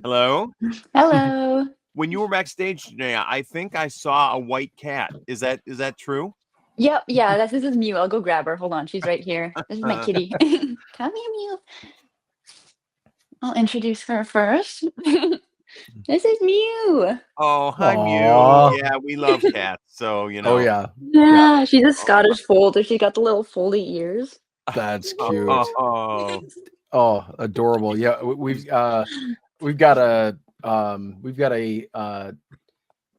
Hello. Hello. When you were backstage today, I think I saw a white cat. Is that true? Yep, yeah, this is Mew. I'll go grab her. Hold on, she's right here. This is my kitty. Come here, Mew. I'll introduce her first. This is Mew. Oh, hi Mew. Aw. Yeah, we love cats, so Oh yeah. Yeah. Yeah, she's a Scottish fold. She got the little foldy ears. That's cute. Oh, Oh, adorable. Yeah, we've got a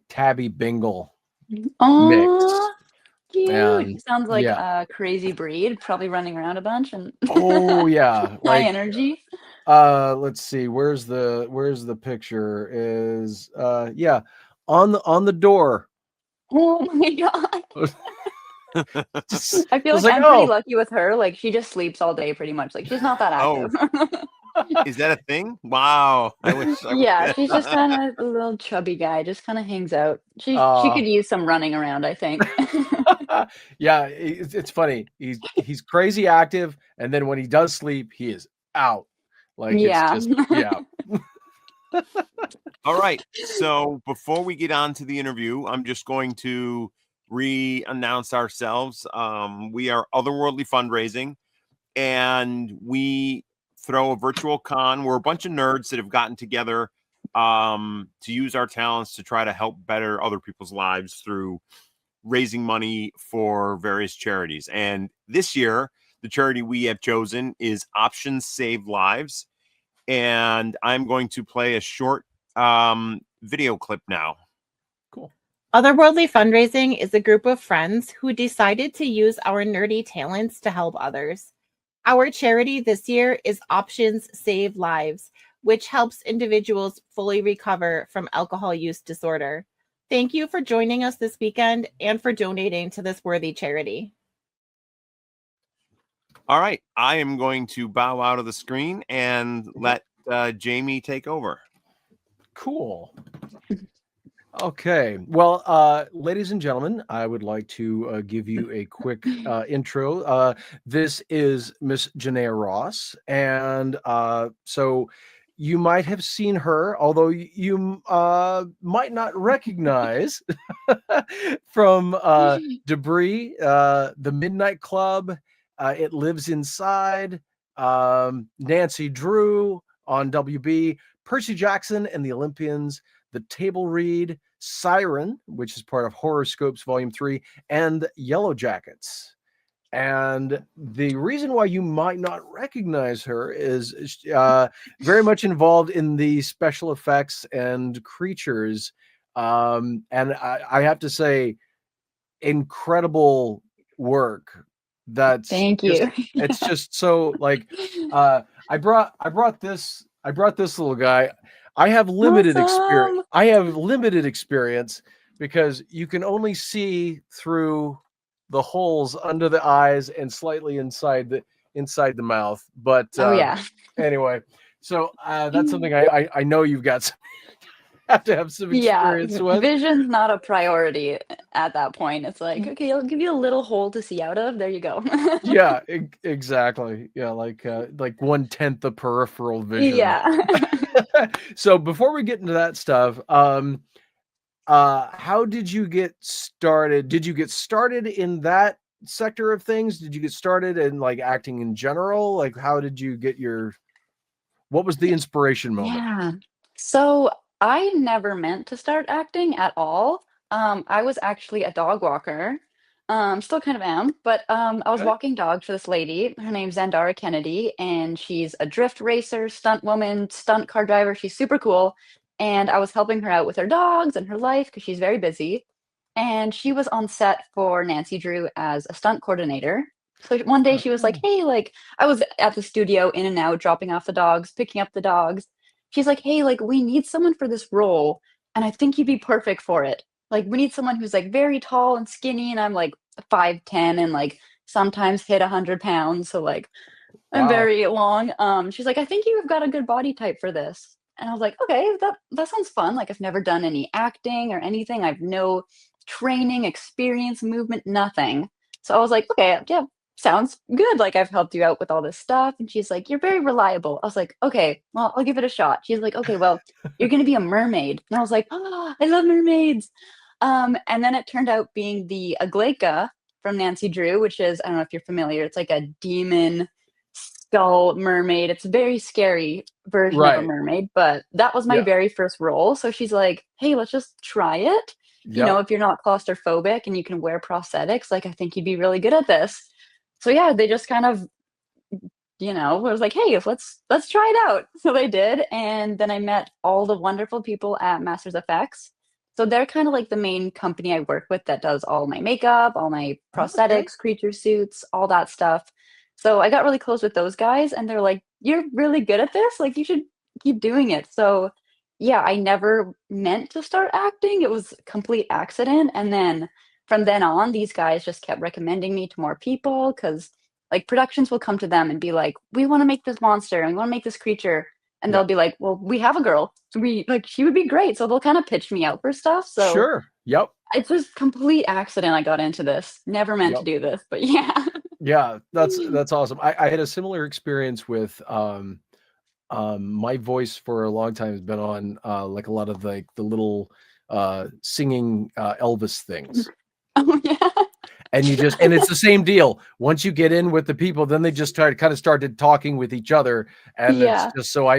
tabby Bengal mix. Oh, cute. And She sounds like yeah. a crazy breed, probably running around a bunch and Oh yeah. high Like energy. let's see, where's the picture is yeah, on the door. Oh my God. Just, I feel just like like, I'm pretty oh, lucky with her. Like she just sleeps all day pretty much. Like she's not that oh, active. is that a thing? Wow. I wish I Yeah, would. she's just kind of a little chubby guy, just kind of hangs out. She uh could use some running around, I think. yeah, it's funny. He's crazy active, and then when he does sleep, he is out. Like it's Yeah. just yeah. All right. So before we get on to the interview, I'm just going to re-announce ourselves. We are Otherworldly Fundraising, and we throw a virtual con. We're a bunch of nerds that have gotten together to use our talents to try to help better other people's lives through raising money for various charities. And this year, the charity we have chosen is Options Save Lives. And I'm going to play a short video clip now. Cool. Otherworldly Fundraising is a group of friends who decided to use our nerdy talents to help others. Our charity this year is Options Save Lives, which helps individuals fully recover from alcohol use disorder. Thank you for joining us this weekend and for donating to this worthy charity. All right. I am going to bow out of the screen and let Jamie take over. Cool. Okay. Well, ladies and gentlemen, I would like to give you a quick intro. This is Miss Jenaya Ross, and so you might have seen her, although you might not recognize from Debris, the Midnight Club, It Lives Inside, Nancy Drew on WB, Percy Jackson and the Olympians, The Table Read, Siren, which is part of Horoscopes Volume 3, and Yellow Jackets. And the reason why you might not recognize her is very much involved in the special effects and creatures. And I have to say, incredible work. Thank you. It's just so like I brought this little guy. I have limited experience. Awesome. I have limited experience because you can only see through the holes under the eyes and slightly inside the mouth. But Oh yeah. anyway, so that's something I know you've got have to have some Yeah, experience with. vision's not a priority at that point. It's like, okay, I'll give you a little hole to see out of. There you go. Yeah, exactly. Yeah, like 1/10 the peripheral vision. Yeah. So before we get into that stuff, how did you get started? Did you get started in that sector of things? Did you get started in like acting in general? Like how did you get what was the inspiration moment? Yeah. So I never meant to start acting at all. I was actually a dog walker. Still kind of am, but I was Okay. walking dogs for this lady. Her name's Zandara Kennedy, and she's a drift racer, stunt woman, stunt car driver. She's super cool. And I was helping her out with her dogs and her life because she's very busy. And she was on set for Nancy Drew as a stunt coordinator. So one day she was like, Oh. hey, like I was at the studio in and out, dropping off the dogs, picking up the dogs. She's like, hey, like we need someone for this role, and I think you'd be perfect for it. Like we need someone who's like very tall and skinny, and I'm like 5'10" and like sometimes hit 100 pounds. So like I'm Wow. very long. She's like, I think you've got a good body type for this. And I was like, okay, that sounds fun. Like I've never done any acting or anything. I've no training, experience, movement, nothing. So I was like, okay, yeah, sounds good. Like, I've helped you out with all this stuff. And she's like, you're very reliable. I was like, okay, well, I'll give it a shot. She's like, okay, well, you're going to be a mermaid. And I was like, oh, I love mermaids. And then it turned out being the Agleka from Nancy Drew, which is, I don't know if you're familiar, it's like a demon skull mermaid. It's a very scary version of a Right. mermaid, but that was my Yeah. very first role. So she's like, hey, let's just try it. You know, Yep. if you're not claustrophobic and you can wear prosthetics, like, I think you'd be really good at this. So yeah, they just kind of, was like, hey, let's try it out. So they did, and then I met all the wonderful people at Masters FX. So they're kind of like the main company I work with that does all my makeup, all my Okay. prosthetics, creature suits, all that stuff. So I got really close with those guys, and they're like, you're really good at this, like, you should keep doing it. So yeah, I never meant to start acting. It was a complete accident, and then from then on, these guys just kept recommending me to more people because, like, productions will come to them and be like, we want to make this monster and we want to make this creature. And they'll Yep. be like, well, we have a girl. So she would be great. So they'll kind of pitch me out for stuff. So Sure. Yep. it's just complete accident I got into this. Never meant Yep. to do this, but yeah. Yeah, that's awesome. I had a similar experience with my voice for a long time has been on like a lot of like the little singing Elvis things. Oh yeah. And it's the same deal. Once you get in with the people, then they just started talking with each other. And Yeah. it's just so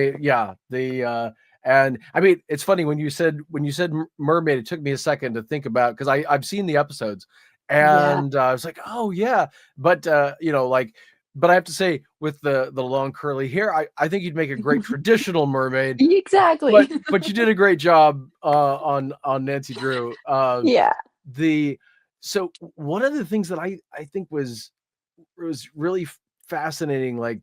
and I mean, it's funny when you said mermaid, it took me a second to think about, because I've seen the episodes, and I was like, oh yeah, but but I have to say, with the long curly hair, I think you'd make a great traditional mermaid. Exactly. But you did a great job on Nancy Drew. Yeah. So one of the things that I think was really fascinating, like,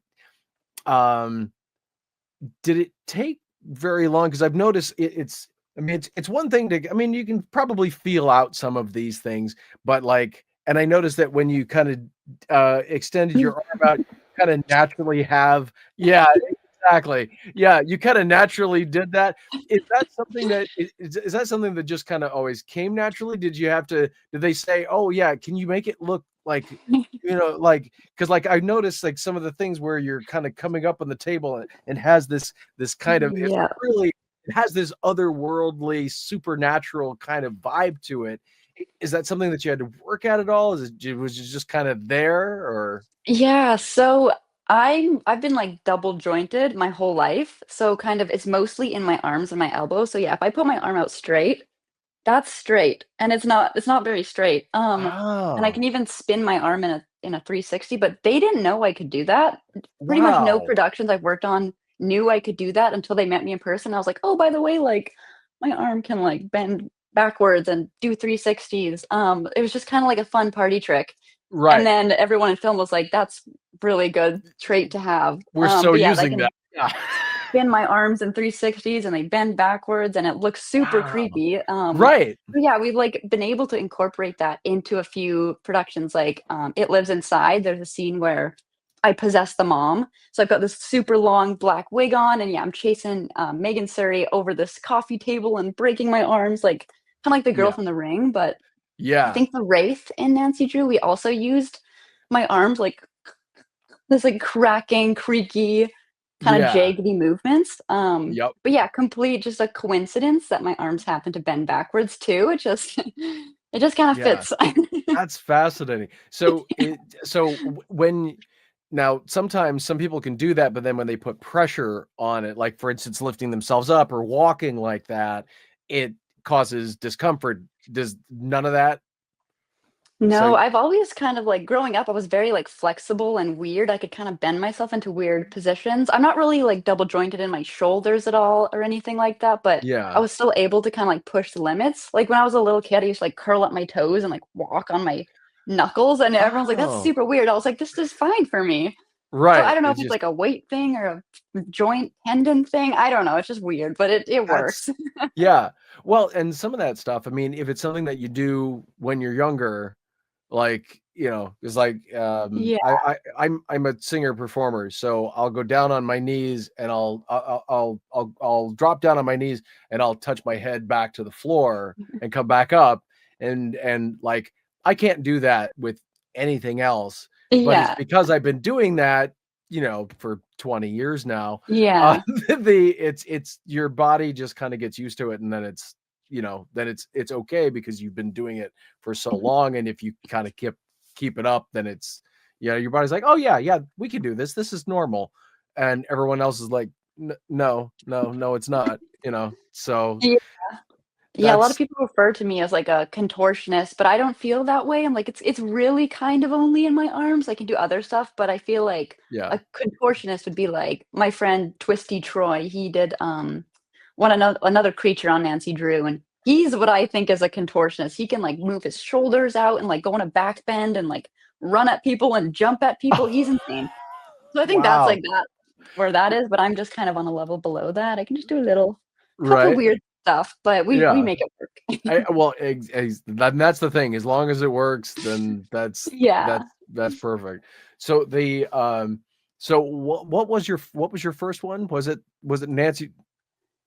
did it take very long? Because I've noticed it's one thing you can probably feel out some of these things, but like, and I noticed that when you kind of extended your arm out, kind of naturally have, yeah, exactly. Yeah, you kind of naturally did that. Is that something that is that something that just kind of always came naturally? Did they say, oh yeah, can you make it look like, like, because like I noticed like some of the things where you're kind of coming up on the table and has this kind of, Yeah. it has this otherworldly supernatural kind of vibe to it. Is that something that you had to work at all? Was it just kind of there, or? Yeah, so I've been like double jointed my whole life. So kind of it's mostly in my arms and my elbows. So yeah, if I put my arm out straight, that's straight. And it's not very straight. And I Oh, can even spin my arm in a 360, but they didn't know I could do that. Pretty much no wow. productions I've worked on knew I could do that until they met me in person. I was like, "Oh, by the way, like, my arm can like bend backwards and do 360s." It was just kind of like a fun party trick. And Right. then everyone in film was like, "That's really good trait to have." We're so But yeah, I using can that. Yeah. spin my arms in 360s and they bend backwards and it looks super Wow. creepy. Right. But yeah, we've like been able to incorporate that into a few productions. Like It Lives Inside. There's a scene where I possess the mom. So I've got this super long black wig on, and yeah, I'm chasing Megan Surrey over this coffee table and breaking my arms, like kind of like the girl Yeah. from The Ring. But I Yeah. think the Wraith in Nancy Drew, we also used my arms like this like cracking, creaky, kind of Yeah. jaggedy movements. Yep. But yeah, complete just a coincidence that my arms happen to bend backwards too. It just it just kind of Yeah. fits. That's fascinating. When now sometimes some people can do that, but then when they put pressure on it, like for instance, lifting themselves up or walking like that, it causes discomfort. Does none of that? No, So I've always kind of like growing up, I was very like flexible and weird. I could kind of bend myself into weird positions. I'm not really like double jointed in my shoulders at all or anything like that, but I yeah. was still able to kind of like push the limits. Like when I was a little kid, I used to like curl up my toes and like walk on my knuckles, and everyone's like, that's Oh, super weird. I was like, this is fine for me. So I right. don't know if It's it's just like a weight thing or a joint tendon thing. I don't know. It's just weird, but it that's works. yeah. Well, and some of that stuff, I mean, if it's something that you do when you're younger, like, it's like, Yeah. I'm a singer performer, so I'll go down on my knees and I'll drop down on my knees and I'll touch my head back to the floor and come back up, and like I can't do that with anything else. but it's Yeah. because I've been doing that, for 20 years now. Yeah. It's your body just kind of gets used to it, and then it's it's okay because you've been doing it for so long, and if you kind of keep it up, then it's your body's like, oh yeah, we can do this. This is normal, and everyone else is like, no, it's not. So Yeah. Yeah, a lot of that's people refer to me as like a contortionist, but I don't feel that way. I'm like, it's really kind of only in my arms. I can do other stuff, but I feel like yeah. a contortionist would be like my friend Twisty Troy. He did another creature on Nancy Drew, and he's what I think is a contortionist. He can like move his shoulders out and like go on a back bend and like run at people and jump at people. He's insane. So I think that's Wow. like that where that is, but I'm just kind of on a level below that. I can just do a little couple Right. weird stuff, but we Yeah. make it work. Well, that's the thing. As long as it works, then Yeah. that's perfect. So so what was your first one? Was it Nancy?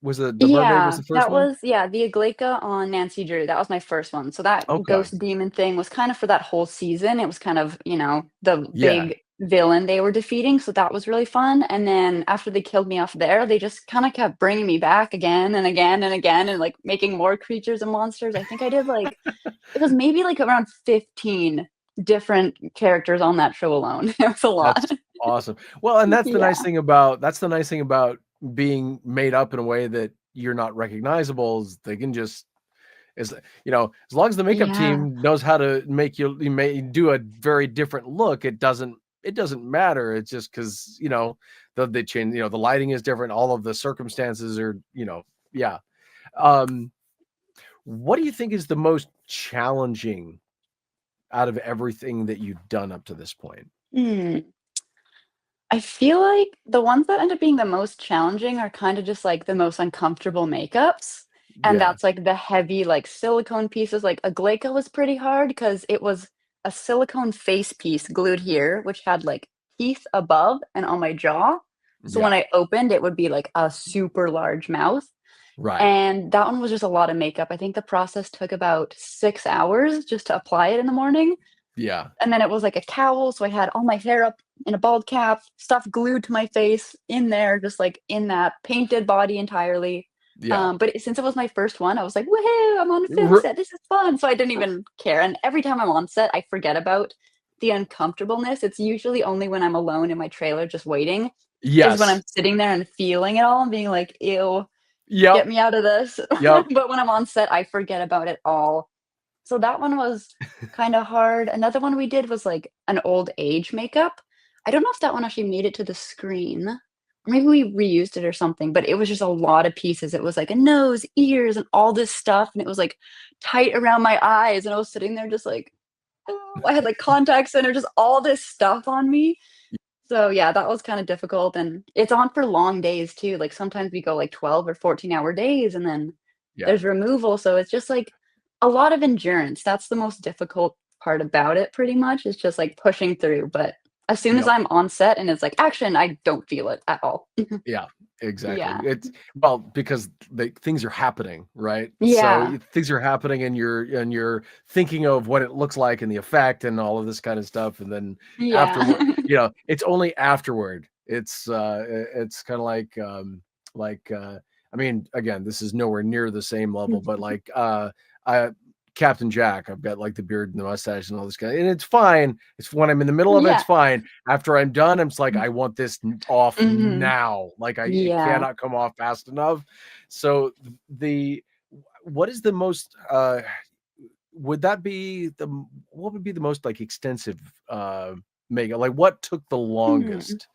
Was the mermaid was Yeah, the first that one? was the Aglaika on Nancy Drew. That was my first one. So that Okay. ghost demon thing was kind of for that whole season. It was kind of, the Yeah. big villain they were defeating. So that was really fun. And then after they killed me off there, they just kind of kept bringing me back again and again and again and like making more creatures and monsters. I think I did like, it was maybe like around 15 different characters on that show alone. It was a lot. That's awesome. Well, and that's the Yeah. nice thing about being made up in a way that you're not recognizable. Is they can just as long as the makeup Yeah. team knows how to make you may do a very different look, it doesn't matter. It's just because they change, the lighting is different, all of the circumstances are yeah. What do you think is the most challenging out of everything that you've done up to this point? Hmm. I feel like the ones that end up being the most challenging are kind of just like the most uncomfortable makeups. And Yeah. that's like the heavy, like silicone pieces. Like Aglaika was pretty hard because it was a silicone face piece glued here, which had like teeth above and on my jaw. So when Yeah. I opened, it would be like a super large mouth. Right. And that one was just a lot of makeup. I think the process took about 6 hours just to apply it in the morning. Yeah. And then it was like a cowl, so I had all my hair up in a bald cap, stuff glued to my face in there, just like in that painted body entirely. Yeah. But since it was my first one, I was like, "Woohoo! I'm on a film R- set. This is fun." So I didn't even care. And every time I'm on set, I forget about the uncomfortableness. It's usually only when I'm alone in my trailer just waiting, is when yes. I'm sitting there and feeling it all and being like, "Ew, get Yep. me out of this." Yep. But when I'm on set, I forget about it all. So that one was kinda hard. Another one we did was, like, an old age makeup. I don't know if that one actually made it to the screen, or maybe we reused it or something, but it was just a lot of pieces. It was, like, a nose, ears, and all this stuff, and it was, like, tight around my eyes, and I was sitting there just like, "Oh," I had, like, contacts in or just all this stuff on me. So, yeah, that was kinda difficult, and it's on for long days too. Like, sometimes we go, like, 12 or 14-hour days, and then Yeah. there's removal, so it's just, like, a lot of endurance. That's the most difficult part about it pretty much, is just, like, pushing through, but as soon as Yep. I'm on set and it's like, "Action," I don't feel it at all. Yeah, exactly. Yeah. It's because things are happening, right? So Yeah. things are happening, and you're thinking of what it looks like and the effect and all of this kind of stuff, and then Yeah. afterward, it's only afterward. It's kind of I mean, again, this is nowhere near the same level, but like I Captain Jack, I've got like the beard and the mustache and all this and it's fine. It's when I'm in the middle of it, it's Yeah. fine. After I'm done, I'm just like, I want this off Mhm. now. Like it Yeah. cannot come off fast enough. So the what is the most would that be the what would be the most like extensive mega, like what took the Hmm. longest?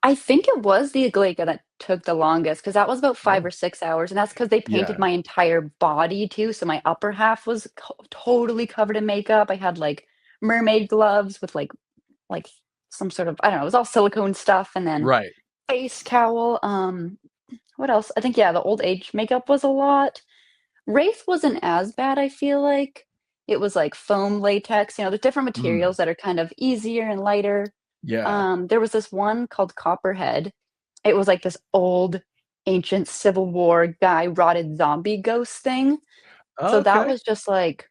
I think it was the Aglaika that took the longest, because that was about 5 Oh, or 6 hours, and that's because they painted yeah. my entire body too, so my upper half was totally covered in makeup. I had, like, mermaid gloves with, like, some sort of, I don't know, it was all silicone stuff, and then Right. face cowl. What else? I think, yeah, the old age makeup was a lot. Wraith wasn't as bad, I feel like. It was, like, foam latex, there's different Mm, materials that are kind of easier and lighter. yeah. There was this one called Copperhead. It was like this old, ancient Civil War guy rotted zombie ghost thing. So that Okay. was just like,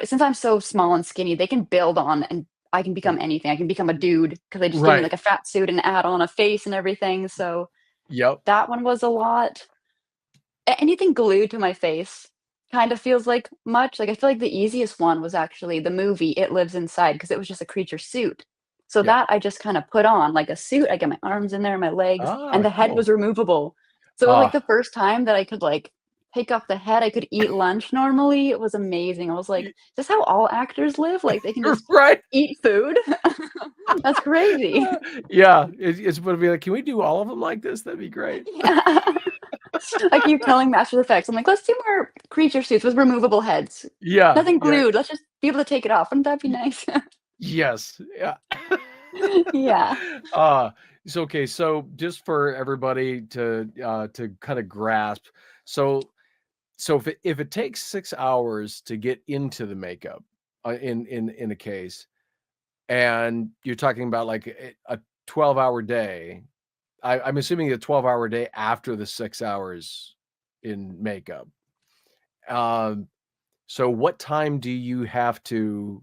since I'm so small and skinny, they can build on and I can become anything. I can become a dude because they just give me Right. like a fat suit and add on a face and everything. So Yep. that one was a lot. Anything glued to my face kind of feels like much. Like I feel like the easiest one was actually the movie It Lives Inside because it was just a creature suit. So Yep. that I just kind of put on like a suit. I get my arms in there, my legs, and the head Cool. was removable. So it was like the first time that I could like take off the head. I could eat lunch normally. It was amazing. I was like, is this how all actors live? Like they can just Right. eat food? That's crazy. Yeah. It's going to be like, can we do all of them like this? That'd be great. Yeah. I keep telling Master Effects, I'm like, let's do more creature suits with removable heads. Yeah. Nothing Yeah. glued. Let's just be able to take it off. Wouldn't that be nice? Yes. Yeah. Yeah. So okay, so just for everybody to kind of grasp, so if it takes 6 hours to get into the makeup in a case, and you're talking about like a 12-hour day, I'm assuming a 12-hour day after the 6 hours in makeup. So what time do you have to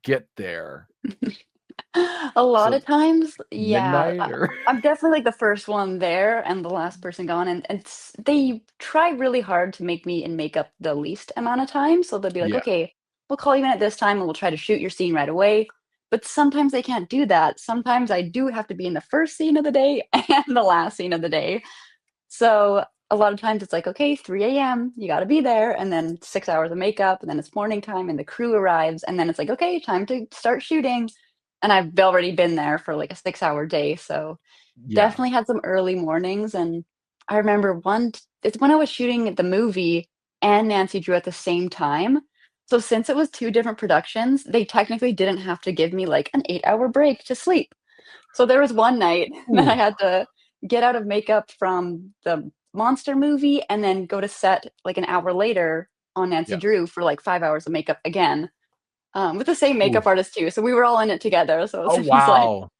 get there? A lot So of times, yeah. midnight or I'm definitely like the first one there and the last person gone. And they try really hard to make me in makeup the least amount of time. So they'll be like, yeah. okay, we'll call you in at this time and we'll try to shoot your scene right away. But sometimes they can't do that. Sometimes I do have to be in the first scene of the day and the last scene of the day. So a lot of times it's like, okay, 3 a.m., you got to be there. And then 6 hours of makeup. And then it's morning time and the crew arrives. And then it's like, okay, time to start shooting. And I've already been there for like a 6 hour day. So Yeah. definitely had some early mornings. And I remember it's when I was shooting the movie and Nancy Drew at the same time. So since it was two different productions, they technically didn't have to give me like an 8 hour break to sleep. So there was one night that I Ooh. had to get out of makeup from the monster movie and then go to set like an hour later on Nancy Yeah. Drew for like 5 hours of makeup again, with the same Ooh. makeup artist too. So we were all in it together. So Oh, it was like, wow.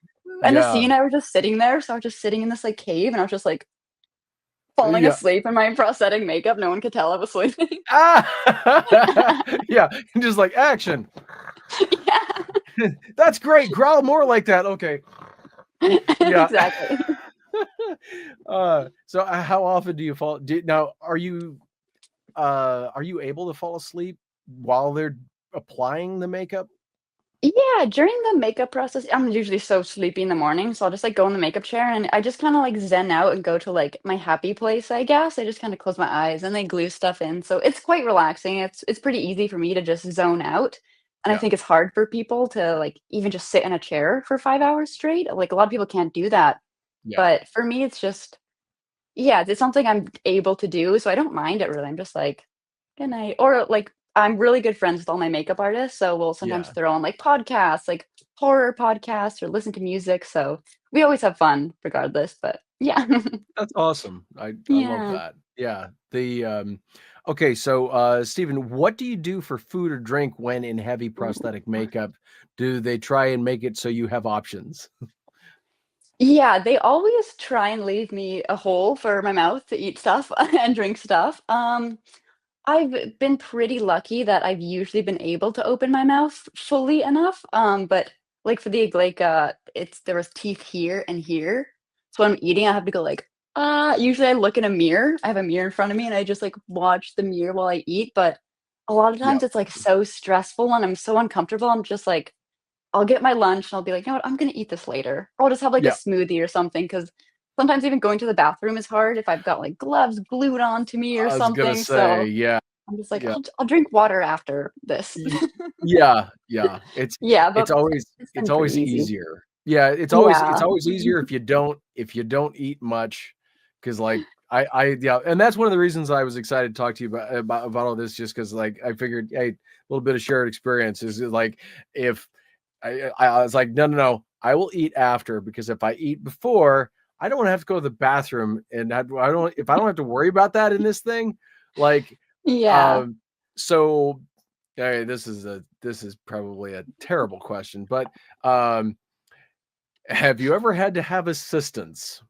and the Yeah. scene, I was just sitting there. So I was just sitting in this like cave and I was just like falling Yeah. asleep in my prosthetic makeup. No one could tell I was sleeping. Yeah. Just like action. Yeah. That's great. Growl more like that. Okay. Yeah. Exactly. So how often do you fall? Now, are you able to fall asleep while they're applying the makeup? Yeah, during the makeup process, I'm usually so sleepy in the morning, so I'll just like go in the makeup chair and I just kind of like zen out and go to like my happy place, I guess. I just kind of close my eyes and they glue stuff in. So it's quite relaxing. It's pretty easy for me to just zone out. And I Yeah. think it's hard for people to like even just sit in a chair for 5 hours straight. Like a lot of people can't do that. Yeah. But for me, it's just, yeah, it's something I'm able to do. So I don't mind it really. I'm just like, good night. Or like I'm really good friends with all my makeup artists. So we'll sometimes Yeah. throw on like podcasts, like horror podcasts or listen to music. So we always have fun regardless. But yeah. That's awesome. I love Yeah. that. Yeah. Okay, so Stephen, what do you do for food or drink when in heavy prosthetic makeup? Do they try and make it so you have options? Yeah, they always try and leave me a hole for my mouth to eat stuff and drink stuff. I've been pretty lucky that I've usually been able to open my mouth fully enough. But like for the like there was teeth here and here. So when I'm eating, I have to go like usually I look in a mirror. I have a mirror in front of me and I just like watch the mirror while I eat. But a lot of Yeah. times it's like so stressful and I'm so uncomfortable. I'm just like I'll get my lunch and I'll be like, you know what, I'm gonna eat this later. Or I'll just have like a Yeah. smoothie or something because sometimes even going to the bathroom is hard if I've got like gloves glued onto me or I was gonna something. say, So yeah. I'm just like, Yeah. I'll drink water after this. Yeah. It's Yeah, it's but always it's it's been pretty always easy. easier. Yeah, it's Yeah. always easier if you don't eat much, because like I yeah, and that's one of the reasons I was excited to talk to you about all this, just because like I figured, hey, a little bit of shared experience is like if I was like, no, I will eat after, because if I eat before, I don't want to have to go to the bathroom, and I don't if I don't have to worry about that in this thing, like Yeah. um so hey, this is probably a terrible question, but have you ever had to have assistance?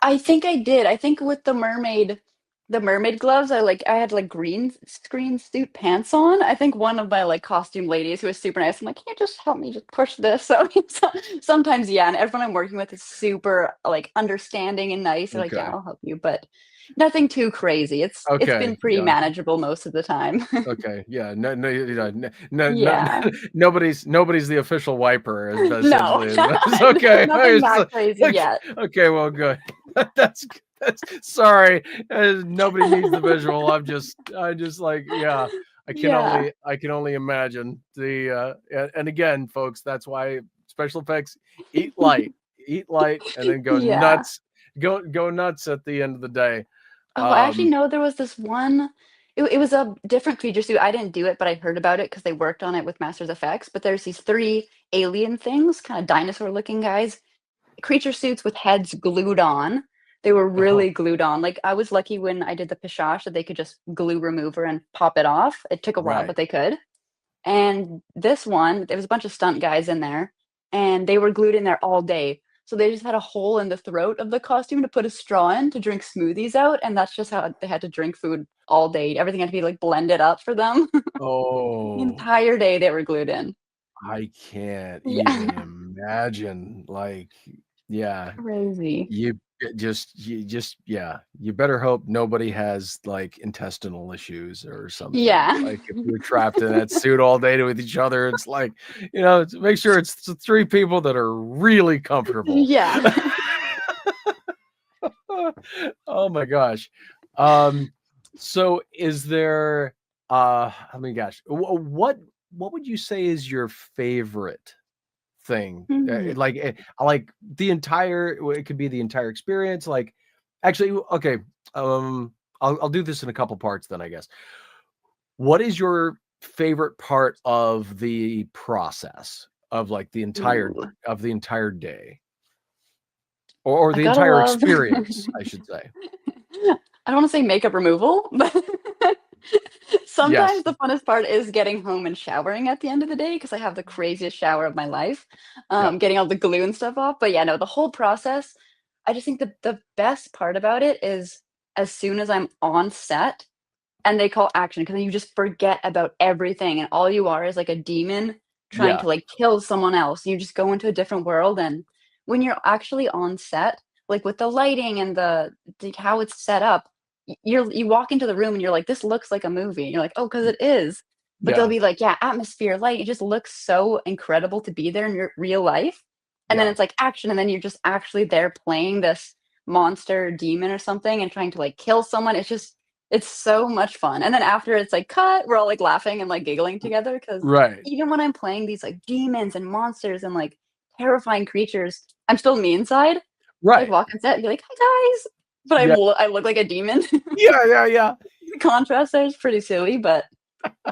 I think I did. I think with the mermaid, the mermaid gloves are like, I had like green screen suit pants on. I think one of my like costume ladies who was super nice, I'm like, can you just help me just push this? So, sometimes, yeah, and everyone I'm working with is super like understanding and nice. They're like, yeah, Okay. I'll help you, but nothing too crazy. It's Okay. been pretty Yeah. manageable most of the time. Okay. Yeah. No. No. No. Yeah. Nobody's the official wiper. No, Essentially, it's okay. nothing It's that crazy like, yet. okay. Well, good. That's sorry. Nobody needs the visual. I just like, yeah. Yeah. I can only imagine the. And again, folks, that's why special effects eat light, and then go Yeah. nuts. Go nuts at the end of the day. Oh, I actually know there was this one. It was a different creature suit. I didn't do it, but I heard about it because they worked on it with Masters Effects. But there's these three alien things, kind of dinosaur-looking guys, creature suits with heads glued on. They were Oh, really glued on. Like I was lucky when I did the Pishage that they could just glue remover and pop it off. It took a while, right. but they could. And this one, there was a bunch of stunt guys in there, and they were glued in there all day. So they just had a hole in the throat of the costume to put a straw in to drink smoothies out, and that's just how they had to drink food all day. Everything had to be like blended up for them. The Oh, entire day they were glued in. I can't Yeah, even imagine. Like, yeah, crazy. yeah, you better hope nobody has like intestinal issues or something. Yeah. Like, if you're trapped in that suit all day with each other, it's like, make sure it's the three people that are really comfortable. Yeah. Oh my gosh. So is there I mean, gosh, what would you say is your favorite thing? Hmm. Like the entire, it could be the entire experience. Like, actually, okay. I'll do this in a couple parts then, I guess. What is your favorite part of the process of like the Ooh. entire day, or I the gotta entire love experience, I should say? I don't want to say makeup removal, but Yes. sometimes the funnest part is getting home and showering at the end of the day because I have the craziest shower of my life, Yep. getting all the glue and stuff off. But yeah, no, the whole process, I just think the best part about it is as soon as I'm on set and they call action, because then you just forget about everything and all you are is like a demon trying Yeah. to like kill someone else. You just go into a different world. And when you're actually on set, like with the lighting and the how it's set up, you walk into the room and you're like, this looks like a movie. And you're like, oh, because it is. But they'll Yeah. be like, yeah, atmosphere, light. It just looks so incredible to be there in your real life. And then Yeah. it's like action, and then you're just actually there playing this monster demon or something and trying to like kill someone. It's so much fun. And then after it's like cut, we're all like laughing and like giggling together because Right. even when I'm playing these like demons and monsters and like terrifying creatures, I'm still me inside. Like Right. walk on set and be like, "Hi guys," but Yeah. I look like a demon. Yeah. Yeah. Yeah. The contrast there is pretty silly, but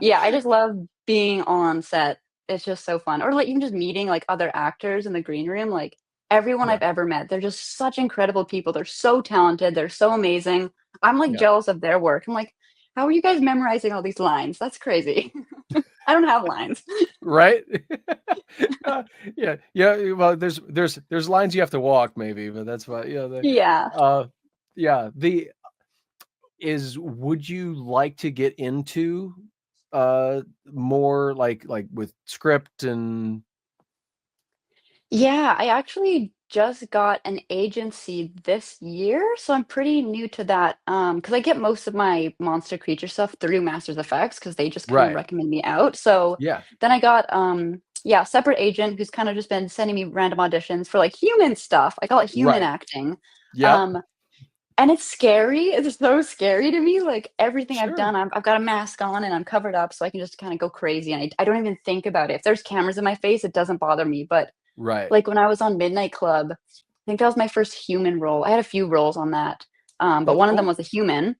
yeah, I just love being on set. It's just so fun. Or like even just meeting like other actors in the green room, like everyone Yeah. I've ever met, they're just such incredible people. They're so talented, they're so amazing. I'm like Yeah. jealous of their work. I'm like, how are you guys memorizing all these lines? That's crazy. I don't have lines. Right. Yeah. Yeah. Well, there's lines you have to walk, maybe, but that's fine. Yeah. Yeah. Yeah. Would you like to get into more like with script and Yeah, I actually just got an agency this year, so I'm pretty new to that. Because I get most of my monster creature stuff through Masters Effects because they just kind of right? recommend me out. So Yeah. then I got yeah, a separate agent who's kind of just been sending me random auditions for like human stuff. I call it human Right. acting. Yep. Um, and it's scary. It's so scary to me. Like everything I've Sure. done, I've got a mask on and I'm covered up so I can just kind of go crazy. And I don't even think about it. If there's cameras in my face, it doesn't bother me. But Right. like, when I was on Midnight Club, I think that was my first human role. I had a few roles on that, but Oh, one of them cool. was a human,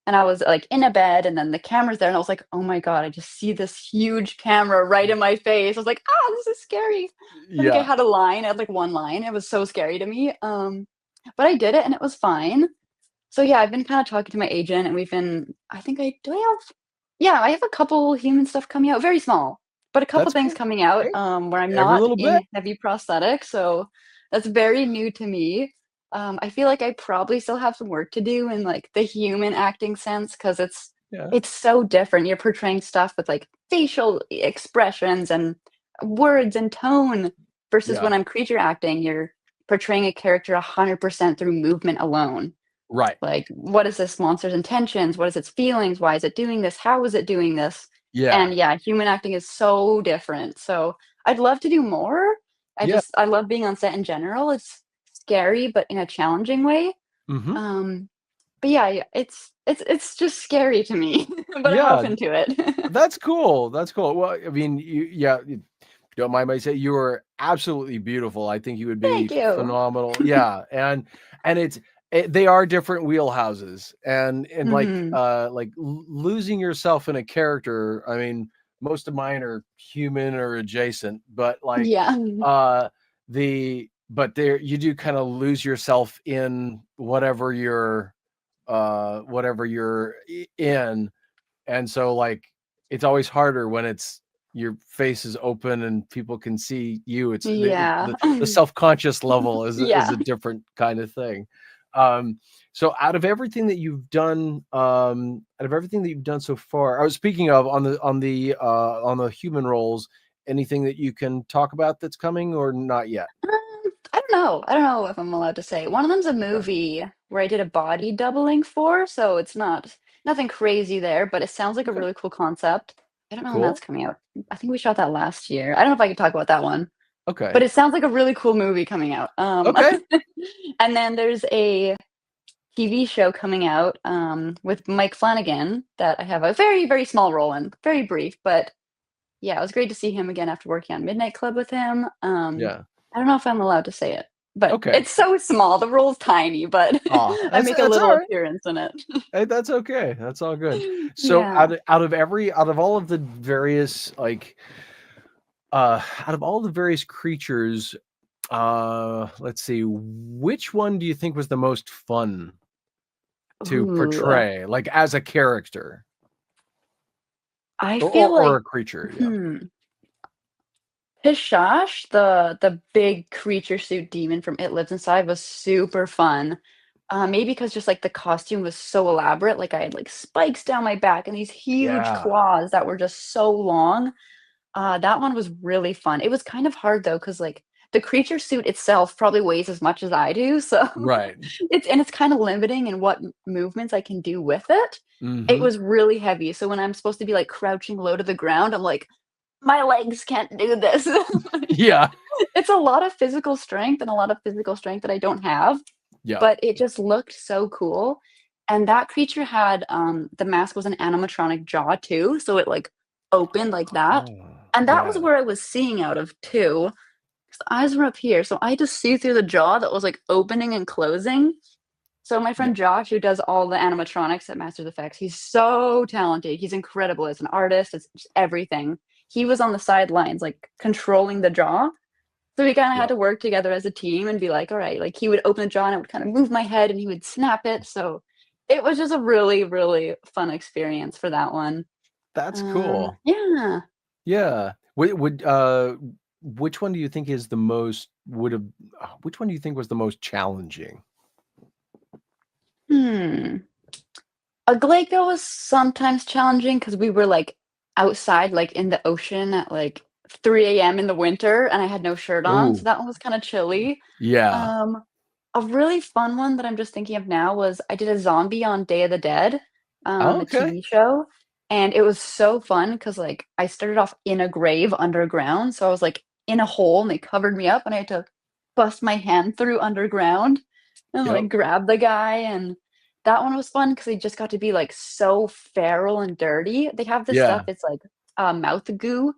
and I was, like, in a bed, and then the camera's there, and I was like, "Oh my god, I just see this huge camera right in my face." I was like, "Ah, this is scary." I think I Yeah. had a line. I had, like, one line. It was so scary to me, but I did it, and it was fine. So, yeah, I've been kinda talking to my agent, and we've been I think I do I have yeah, I have a couple human stuff coming out, very small, but a couple That's things cool. coming out, Hey, where I'm every not little bit. in heavy prosthetics, so that's very new to me. I feel like I probably still have some work to do in like the human acting sense because Yeah. it's so different. You're portraying stuff with like facial expressions and words and tone versus when Yeah. I'm creature acting, you're portraying a character 100% through movement alone. Right. Like, what is this monster's intentions? What is its feelings? Why is it doing this? How is it doing this? Yeah. And yeah, human acting is so different. So I'd love to do more. Yeah. I love being on set in general. It's scary, but in a challenging way. Hmm. But yeah, it's just scary to me, but I'm Yeah. open to it. That's cool. That's cool. Well, I mean, you don't mind me saying you are absolutely beautiful. I think you would be Thank you. phenomenal. Yeah, and they are different wheelhouses, and Mhm. like losing yourself in a character. I mean, most of mine are human or adjacent, but like Yeah. but there you do kind of lose yourself in whatever you're in, and so like it's always harder when it's your face is open and people can see you. It's Yeah. the self-conscious level is Yeah. a different kind of thing. So out of everything that you've done, so far, I was speaking of on the human roles, anything that you can talk about that's coming or not yet? I don't know. I don't know if I'm allowed to say. One of them's a Okay. movie where I did a body doubling for, so it's nothing crazy there, but it sounds like a Okay. really cool concept. I don't know when that's Cool. coming out. I think we shot that last year. I don't know if I could talk about that one, but Okay. it sounds like a really cool movie coming out. Okay. And then there's a TV show coming out with Mike Flanagan that I have a very, very small role in, very brief, but yeah, it was great to see him again after working on Midnight Club with him. Yeah. I don't know if I'm allowed to say it, but Okay. it's so small. The role's tiny, but Oh, I that's make a that's little all right. appearance in it. Hey, that's okay. That's all good. So Yeah. out of all of the various out of all the various creatures, let's see, which one do you think was the most fun to Ooh, portray, like as a character I or feel or like a creature? Yeah. hmm, Pishash, the big creature suit demon from It Lives Inside was super fun. Maybe because just like the costume was so elaborate, like I had like spikes down my back and these huge Yeah. claws that were just so long. That one was really fun. It was kind of hard though, because like the creature suit itself probably weighs as much as I do, so Right. it's kind of limiting in what movements I can do with it. It Mm-hmm. was really heavy, so when I'm supposed to be like crouching low to the ground, I'm like, my legs can't do this. Like, Yeah. it's a lot of physical strength and a lot of physical strength that I don't have, Yeah. but it just looked so cool. And that creature had the mask was an animatronic jaw too, so it like opened like that. Oh, And that was yeah. where I was seeing out of too. 'Cause the eyes were up here, so I had to see through the jaw that was like opening and closing. So my Yeah. friend Josh, who does all the animatronics at Masters Effects, he's so talented. He's incredible as an artist. It's just everything. He was on the sidelines, like controlling the jaw. So we kind of had Yeah. to work together as a team and be like, all right, like he would open the jaw and I would kind of move my head and he would snap it. So it was just a really, really fun experience for that one. That's cool. Yeah. Yeah. Which one do you think is the most would have which one do you think was the most challenging? Hmm. Aglaco was sometimes challenging because we were like outside, like in the ocean at like 3 a.m. in the winter, and I had no shirt on, so Ooh. that one was kind of chilly. Yeah. Um, a really fun one that I'm just thinking of now was I did a zombie on Day of the Dead, Oh, the okay. TV show, and it was so fun because like I started off in a grave underground, so I was like in a hole and they covered me up, and I had to bust my hand through underground and Yep. like grab the guy, and that one was fun because they just got to be like so feral and dirty. They have this stuff. Yeah. It's like mouth goo.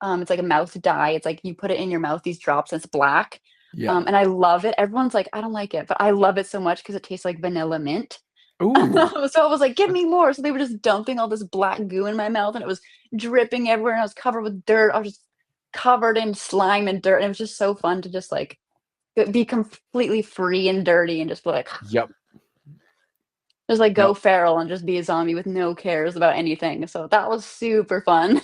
It's like a mouth dye. It's like you put it in your mouth, these drops, and it's black. Yeah. And I love it. Everyone's like, I don't like it, but I love it so much because it tastes like vanilla mint. Ooh. So I was like, give me more. So they were just dumping all this black goo in my mouth and it was dripping everywhere and I was covered with dirt. I was just covered in slime and dirt. And it was just so fun to just like be completely free and dirty and just be like, Yep. just like Yep. go feral and just be a zombie with no cares about anything. So that was super fun.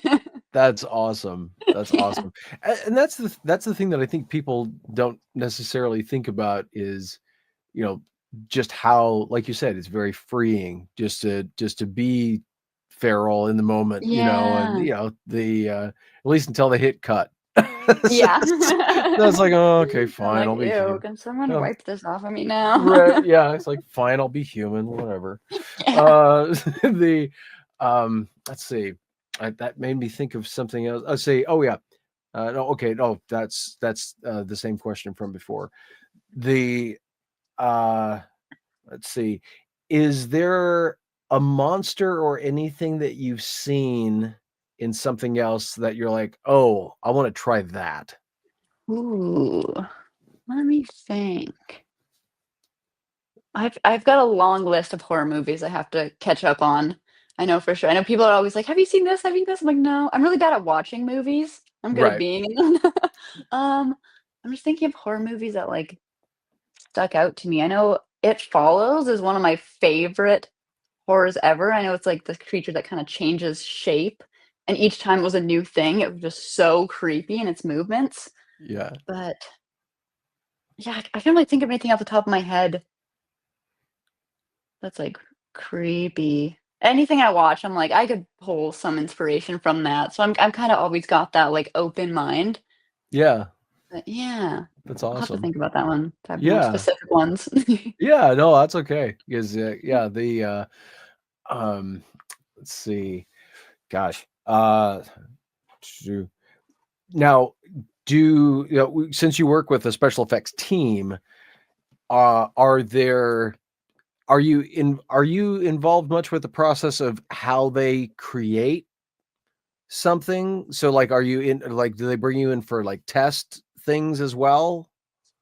That's awesome. That's Yeah. awesome. And that's the thing that I think people don't necessarily think about is just how, like you said, it's very freeing just to be feral in the moment, and the at least until they hit cut. Yeah. That's like, oh, okay, fine, like, I'll be ew, human. can someone Um, wipe this off of me now? Right, yeah, it's like, fine, I'll be human, whatever. Yeah. Let's see, that made me think of something else. I'll say, oh yeah, no, okay, no, that's the same question from before. The let's see, is there a monster or anything that you've seen in something else that you're like, oh, I want to try that? Ooh, let me think. I've got a long list of horror movies I have to catch up on. I know for sure. I know people are always like, "Have you seen this? Have you seen this?" I'm like, "No." I'm really bad at watching movies. I'm good at Right. being in them. Um, I'm just thinking of horror movies that, like, stuck out to me. I know It Follows is one of my favorite horrors ever. I know it's, like, this creature that kinda changes shape, and each time it was a new thing. It was just so creepy in its movements. Yeah. But, yeah, I can't really think of anything off the top of my head that's, like, creepy. Anything I watch, I'm like, I could pull some inspiration from that. So I'm kinda always got that, like, open mind. Yeah. But yeah, That's I'll have to awesome. think about that one to have more Yeah. specific ones. Yeah, no, that's okay. Because yeah, let's see. Gosh. Shoot. Now, since you work with a special effects team, are you involved much with the process of how they create something? So like, are you in, like, do they bring you in for like test things as well?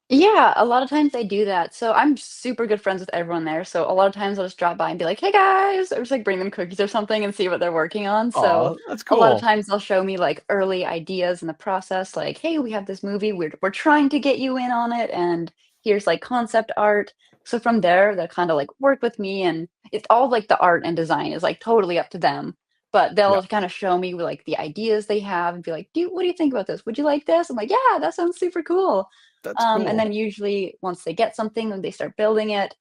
Yeah, a lot of times they do that. So I'm super good friends with everyone there. So a lot of times I'll just drop by and be like, "Hey guys," or just like bring them cookies or something and see what they're working on. So Oh, that's a lot of cool. times they'll show me like early ideas in the process, like, "Hey, we have this movie. We're trying to get you in on it, and here's like concept art." So from there, they'll kind of like work with me, and it's all like the art and design is like totally up to them. But Yeah, they'll kind of show me like the ideas they have and be like, what do you think about this? Would you like this?" I'm like, "Yeah, that sounds super cool." that's And cool. then usually once they get something and they start building it,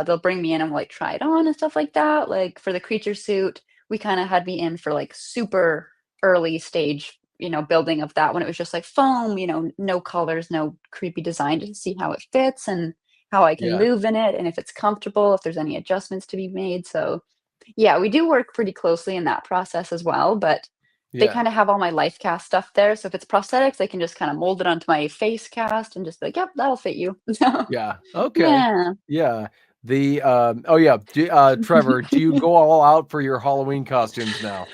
they'll bring me in and like try it on and stuff like that. Like for the creature suit, we kind of had me in for like super early stage, building of that when it was just like foam, no colors, no creepy design, just to see how it fits and how I can Yeah, move in it and if it's comfortable, if there's any adjustments to be made. So yeah, we do work pretty closely in that process as well, but they yeah, kinda have all my life cast stuff there, so if it's prosthetics, they can just kinda mold it onto my face cast and just be like, "Yep, that'll fit you." So, yeah. Okay. yeah. Yeah. Oh yeah. Trevor, do you go all out for your Halloween costumes now?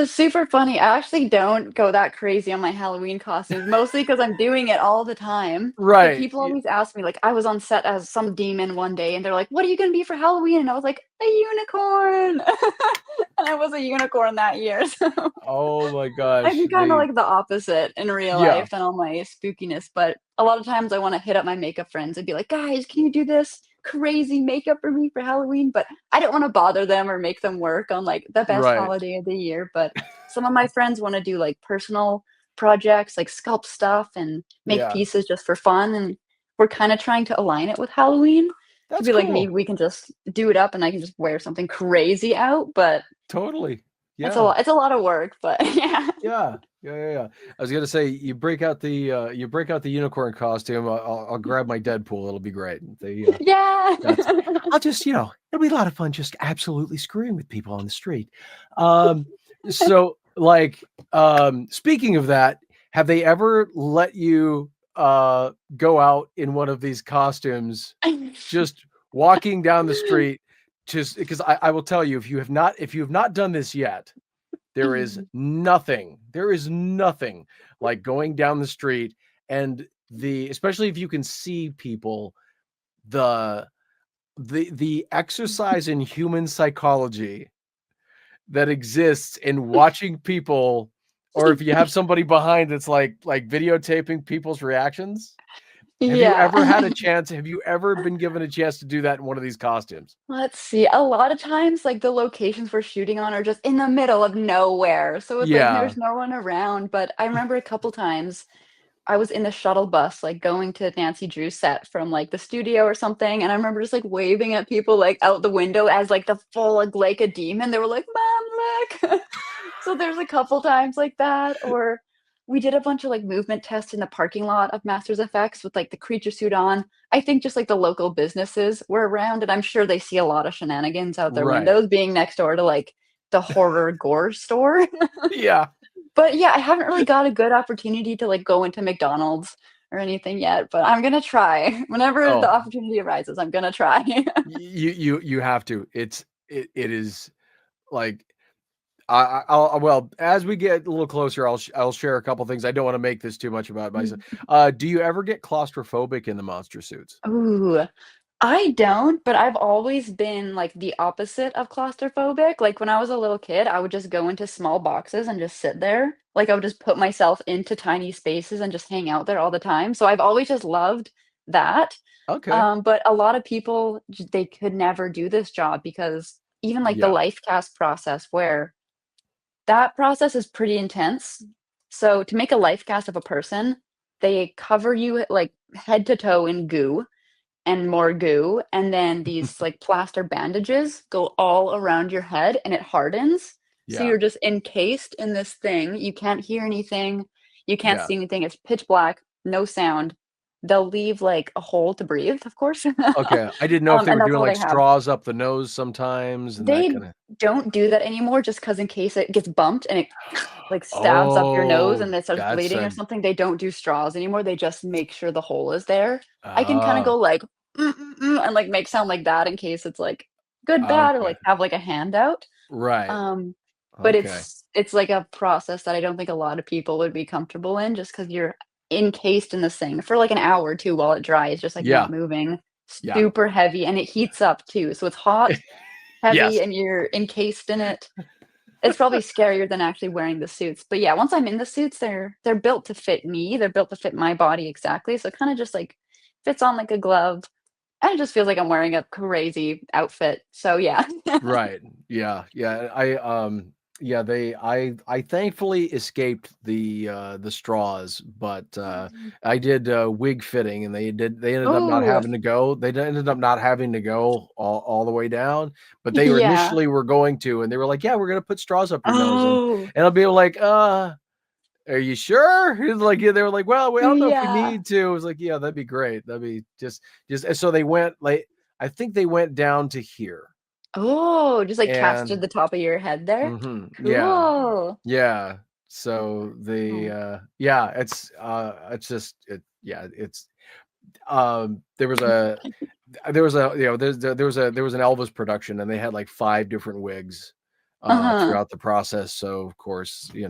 Super funny. I actually don't go that crazy on my Halloween costumes, mostly because 'cause I'm doing it all the time. But Right. people always ask me, like, I was on set as some demon one day, and they're like, "What are you gonna be for Halloween?" And I was like, "A unicorn." And I was a unicorn that year, so Oh my I'm gosh. kinda like the opposite in real Yeah. life than all my spookiness, but a lot of times I wanna hit up my makeup friends and be like, "Guys, can you do this crazy makeup for me for Halloween?" But I don't wanna bother them or make them work on, like, the best Right. holiday of the year, but some of my friends wanna do, like, personal projects, like sculpt stuff and make Yeah. pieces just for fun, and we're kinda trying to align it with Halloween to That's be like, maybe cool. we can just do it up and I can just wear something crazy out, but Totally. it's a Yeah. lot it's a lot of work, but yeah. Yeah. Yeah. Yeah. Yeah. I was gonna say, you break out the unicorn costume. I'll grab my Deadpool. It'll be great. Yeah. That's I'll just, it'll be a lot of fun just absolutely screwing with people on the street. Um, so like, speaking of that, have they ever let you go out in one of these costumes, just walking down the street? Just because I will tell you, if you have not done this yet, there is nothing like going down the street and especially if you can see people, the the exercise in human psychology that exists in watching people, or if you have somebody behind that's like videotaping people's reactions. Yeah. Have you ever been given a chance to do that in one of these costumes? Let's see, a lot of times, like, the locations we're shooting on are just in the middle of nowhere, so it's like Yeah. there's no one around, but I remember a couple times I was in the shuttle bus, like, going to Nancy Drew's set from, like, the studio or something, and I remember just, like, waving at people, like, out the window as, like, the full, like a demon. They were like, "Mom, look." So there's a couple times like that, or we did a bunch of, like, movement tests in the parking lot of Masters FX with, like, the creature suit on. I think just, like, the local businesses were around, and I'm sure they see a lot of shenanigans out their Right. windows being next door to, like, the horror gore store. Yeah. But, yeah, I haven't really got a good opportunity to, like, go into McDonald's or anything yet, but I'm gonna try. Whenever the Oh, opportunity arises, I'm gonna try. you have to. It is like I'll well, as we get a little closer, I'll share a couple things. I don't want to make this too much about myself. Do you ever get claustrophobic in the monster suits? Ooh. I don't, but I've always been, like, the opposite of claustrophobic. Like, when I was a little kid, I would just go into small boxes and just sit there. Like, I would just put myself into tiny spaces and just hang out there all the time. So I've always just loved that. Okay. But a lot of people, they could never do this job because even, like, the Yeah. life cast process where that process is pretty intense. So to make a life cast of a person, they cover you, like, head to toe in goo and more goo, and then these, like, plaster bandages go all around your head, and it hardens, so Yeah. you're just encased in this thing, you can't hear anything, you can't Yeah. see anything, it's pitch black, no sound. They'll leave, like, a hole to breathe, of course, Okay. I didn't know if they and were that's doing all like they have. straws up the nose sometimes and that They kind of. don't do that anymore just 'cause in case it gets bumped and it, like, stabs up your nose Oh, and it starts that's bleeding or a something, they don't do straws anymore, they just make sure the hole is there. I can kinda ah, go like, and, like, make sound like that in case it's, like, good, bad, or, okay. like, have, like, a handout. Right. Um, but Okay. it's, like, a process that I don't think a lot of people would be comfortable in just 'cause you're encased in this thing for, like, an hour or 2 while it dries, just, like, not Yeah. moving. Yeah. Super heavy, and it heats up too, so it's hot, heavy, Yes. and you're encased in it. It's probably scarier than actually wearing the suits, but yeah, once I'm in the suits, they're built to fit me, they're built to fit my body exactly, so it kinda just, like, fits on like a glove, and it just feels like I'm wearing a crazy outfit, so yeah. Right. Yeah. Yeah. Yeah, I thankfully escaped the straws, but I did wig fitting and they ended up not Ooh, having to go. Ended up not having to go all the way down, but they were yeah. initially were going to, and they were like, "Yeah, we're gonna put straws up your nose." Oh, And I'll be like, are you sure?" He's like, yeah, they were like, "Well, I don't know if we yeah. need to." I was like, "Yeah, that'd be great. That'd be just." And so they went like, I think they went down to here. Oh, just, like, casted And the top of your head there? yeah, Cool. yeah. So Oh. yeah, it's just yeah, it's there was a there was an Elvis production and they had like 5 different wigs Uh-huh. throughout the process. So of course, they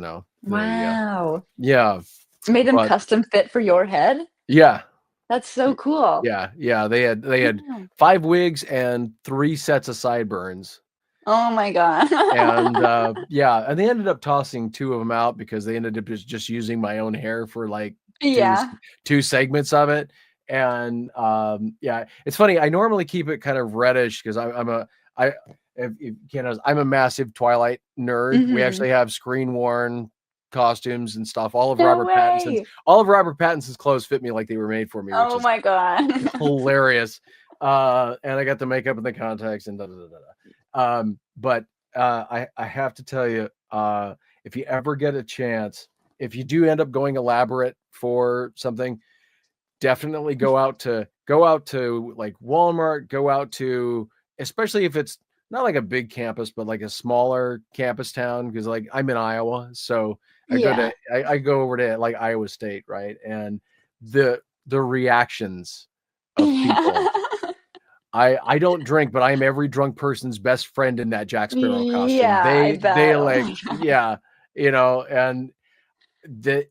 Wow. yeah, Made them but custom fit for your head? yeah. That's so cool. Yeah, they had Wow. 5 wigs and 3 sets of sideburns. Oh my god. And, yeah, and they ended up tossing 2 of them out because they ended up just using my own hair for, like, 2 s Yeah. 2 segments of it, and, yeah, it's funny, I normally keep it kind of reddish 'cause I if you can't notice, I'm a massive Twilight nerd. We Mhm. actually have screen-worn costumes and stuff. No way. All of Robert Pattinson's clothes fit me like they were made for me, which Oh is my god. hilarious. And I got the makeup and the contacts and da da da da. But I have to tell you, if you ever get a chance, if you do end up going elaborate for something, definitely go out to like Walmart, go out to, especially if it's not like a big campus, but like a smaller campus town, because like I'm in Iowa, so Yeah. I go over to like Iowa State, right? And the reactions of people. Yeah. I don't drink, but I am every drunk person's best friend in that Jack Sparrow costume. Yeah, I They bet. Oh like, my god. yeah, and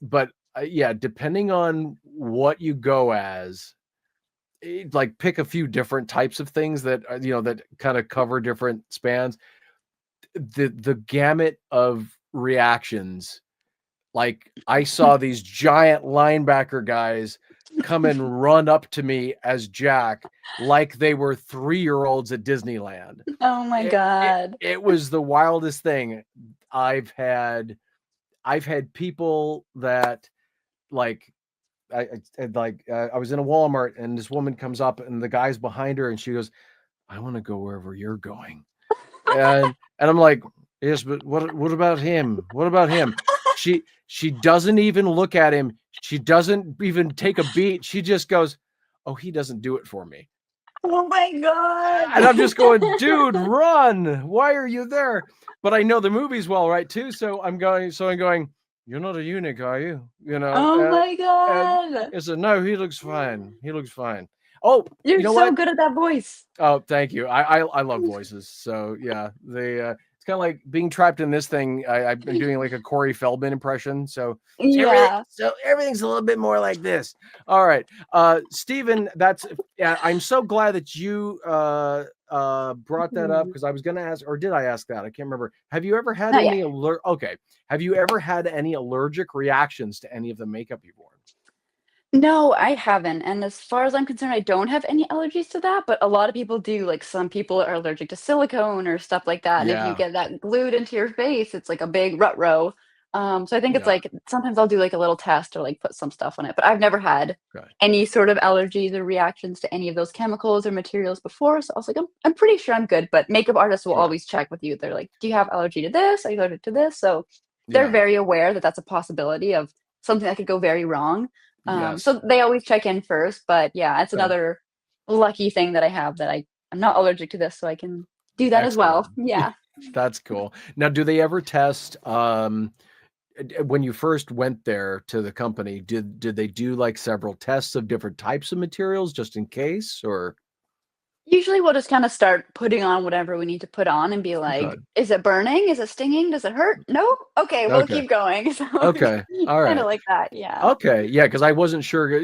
but yeah, depending on what you go as, like pick a few different types of things that that kind of cover different spans. The gamut of reactions, like I saw these giant linebacker guys come and run up to me as Jack like they were 3-year-olds at Disneyland. Oh my god. It was the wildest thing. I've had I've had people that like I was in a Walmart and this woman comes up and the guy's behind her and she goes, I want to go wherever you're going. And I'm like, yes, but what about him? What about him? She doesn't even look at him. She doesn't even take a beat. She just goes, oh, he doesn't do it for me. Oh my God. And I'm just going, dude, run. Why are you there? But I know the movies well, right, too. So I'm going, you're not a eunuch, are you? You know? Oh my And God. I said, no, he looks fine. He looks fine. Oh, You're you know so what? good at that voice. Oh, thank you. I love voices. So yeah, it's kind of like being trapped in this thing. I've been doing like a Corey Feldman impression. So Yeah. everything's a little bit more like this. All right. Stephen, I'm so glad that you brought that up because I was gonna ask, or did I ask that? I can't remember. Have you ever had Not any yet. okay. Have you ever had any allergic reactions to any of the makeup you've worn? No, I haven't, and as far as I'm concerned, I don't have any allergies to that, but a lot of people do, like, some people are allergic to silicone or stuff like that, and if you Yeah. get that glued into your face, it's like a big ruh-roh. So I think it's Yeah. like sometimes I'll do, like, a little test or, like, put some stuff on it, but I've never had Okay. any sort of allergies or reactions to any of those chemicals or materials before, so I was like, I'm pretty sure I'm good, but makeup artists will Sure. always check with you. They're like, "Do you have allergy to this? Are you allergic to this?" So they're Yeah. very aware that that's a possibility of something that could go very wrong. Yes. So they always check in first, but yeah, it's Okay. another lucky thing that I have that I'm not allergic to this, so I can do that as Excellent. well. Yeah. That's cool. Now, do they ever test when you first went there to the company, did they do like several tests of different types of materials just in case or Usually we'll just kinda start putting on whatever we need to put on and be like, okay. "Is it burning? Is it stinging? Does it hurt? No? Okay, we'll Okay. keep going." So Okay. All kinda right. like that, yeah. Okay. Yeah, because I wasn't sure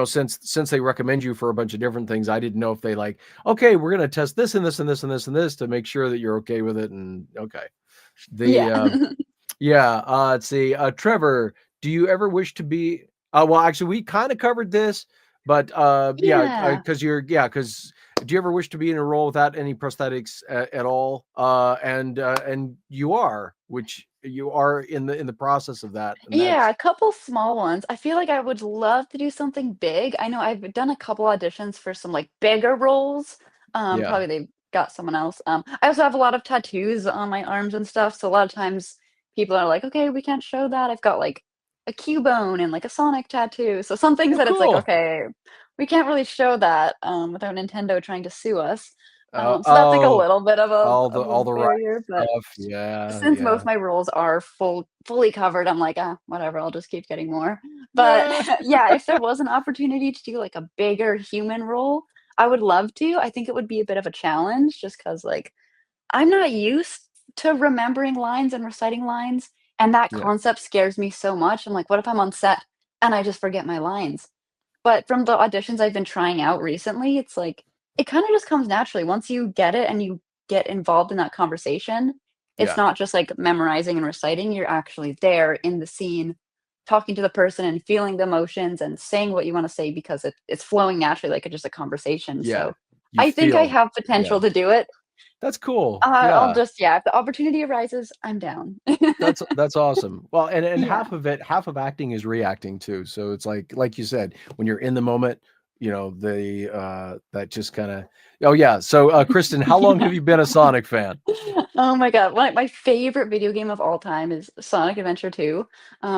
since they recommend you for a bunch of different things, I didn't know if they like, okay, we're gonna test this and this and this and this and this to make sure that you're okay with it. And okay. Yeah. The Yeah, let's see. Trevor, do you ever wish to be well, actually we kind of covered this, but yeah, Yeah. because do you ever wish to be in a role without any prosthetics at all? And you are, which you are in the process of that, and Yeah, that's a couple small ones. I feel like I would love to do something big. I know I've done a couple auditions for some like bigger roles. yeah. Probably they got someone else. I also have a lot of tattoos on my arms and stuff, so a lot of times people are like, "Okay, we can't show that." I've got like a Cubone and like a Sonic tattoo. So some things Oh, that it's like, cool. okay, we can't really show that without Nintendo trying to sue us. So that's like a Oh, little bit of a all the right barrier, but stuff. Yeah, since most yeah. of my roles are fully covered, I'm like, "Ah, whatever, I'll just keep getting more." But, Nah. yeah, if there was an opportunity to do, like, a bigger human role, I would love to. I think it would be a bit of a challenge just 'cause, like, I'm not used to remembering lines and reciting lines, and that Yeah, concept scares me so much. I'm like, "What if I'm on set and I just forget my lines?" But from the auditions I've been trying out recently, it's like, it kinda just comes naturally. Once you get it and you get involved in that conversation, it's yeah, not just, like, memorizing and reciting, you're actually there in the scene, talking to the person and feeling the emotions and saying what you wanna say because it's flowing naturally like just a conversation, yeah. so You I think I feel have yeah. potential to do it. That's cool. I'll Yeah. just yeah, if the opportunity arises, I'm down. That's awesome. Well, and Yeah. half of acting is reacting too. So it's like you said, when you're in the moment, that just kind of oh yeah. So Kristen, how long have Yeah. you been a Sonic fan? Oh my god, my favorite video game of all time is Sonic Adventure 2.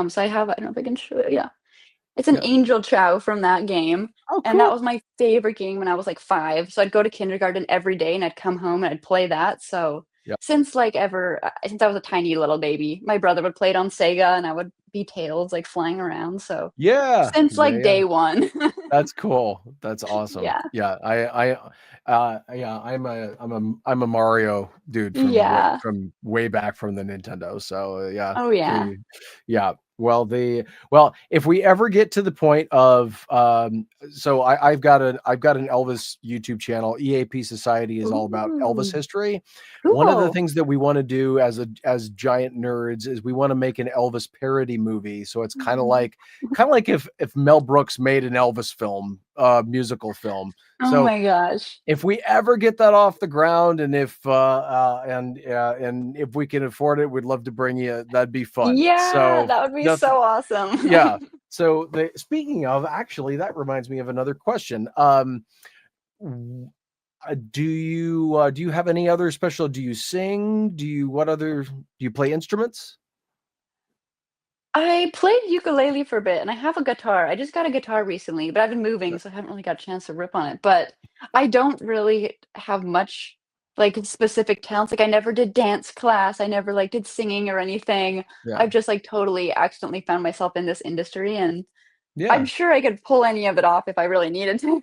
So I don't know if I can show it, yeah. It's an Yeah. Angel Chow from that game, Oh, and that cool. was my favorite game when I was, like, 5, so I'd go to kindergarten every day, and I'd come home, and I'd play that, so Yeah. since I was a tiny little baby, my brother would play it on Sega, and I would be Tails, like, flying around, so Yeah. since, Yeah. like, Yeah. day 1. That's cool. That's awesome. Yeah. Yeah, yeah, I'm a Mario dude Yeah. from way back from the Nintendo. So yeah, Oh, yeah. yeah. Well, if we ever get to the point of so I've got an Elvis YouTube channel. EAP Society is all about Elvis Ooh, history. One of the cool. things that we want to do as giant nerds is we want to make an Elvis parody movie. So it's Mhm. kind of like if Mel Brooks made an Elvis film, musical film. Oh So my gosh. if we ever get that off the ground, and and if we can afford it, we'd love to bring you. That'd be fun. Yeah, So that would be nothing. so Yeah. awesome. So speaking of, actually, that reminds me of another question. Do you have any other special? Do you sing? Do you play instruments? I played ukulele for a bit, and I have a guitar. I just got a guitar recently, but I've been moving, so I haven't really got a chance to rip on it. But I don't really have much like specific talents. Like I never did dance class. I never like did singing or anything. Yeah. I've just like totally accidentally found myself in this industry, and Yeah. I'm sure I could pull any of it off if I really needed to.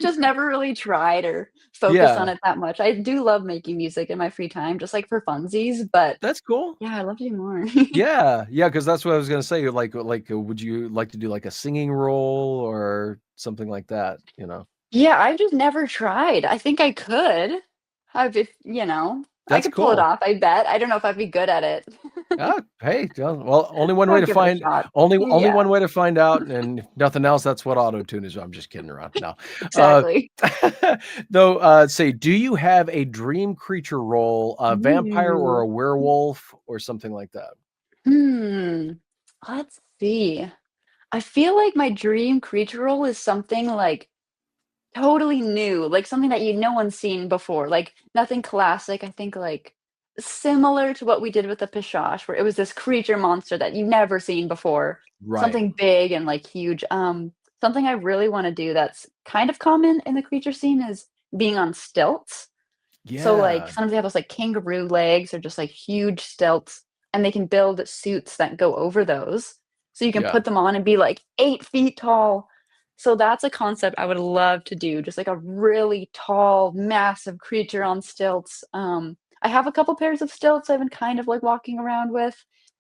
Just never really tried or focused on Yeah. it that much. I do love making music in my free time, just like for funsies, but That's cool. yeah, I love to do more. Yeah. Yeah. Because that's what I was going to say. Like, would you like to do like a singing role or something like that? You know, Yeah, I've just never tried. I think I could. If I that's could pull it cool. off, I bet. I don't know if I'd be good at it. Hey, well, only one way I'll to give it a find shot. only Yeah, one way to find out, and if nothing else, that's what auto tune is. I'm just kidding around. No, exactly. though. Say, do you have a dream creature role, a vampire or Ooh. a werewolf or something like that? Hmm. Let's see. I feel like my dream creature role is something like totally new, like something that no one's seen before, like nothing classic. I think like similar to what we did with the Pishosh, where it was this creature monster that you've never seen before, Right. something big and like huge. Something I really want to do that's kind of common in the creature scene is being on stilts. So like Yeah. sometimes they have those like kangaroo legs or just like huge stilts, and they can build suits that go over those. So you can Yeah. put them on and be like 8 feet tall. So that's a concept I would love to do, just like a really tall, massive creature on stilts. I have a couple pairs of stilts I've been kind of like walking around with.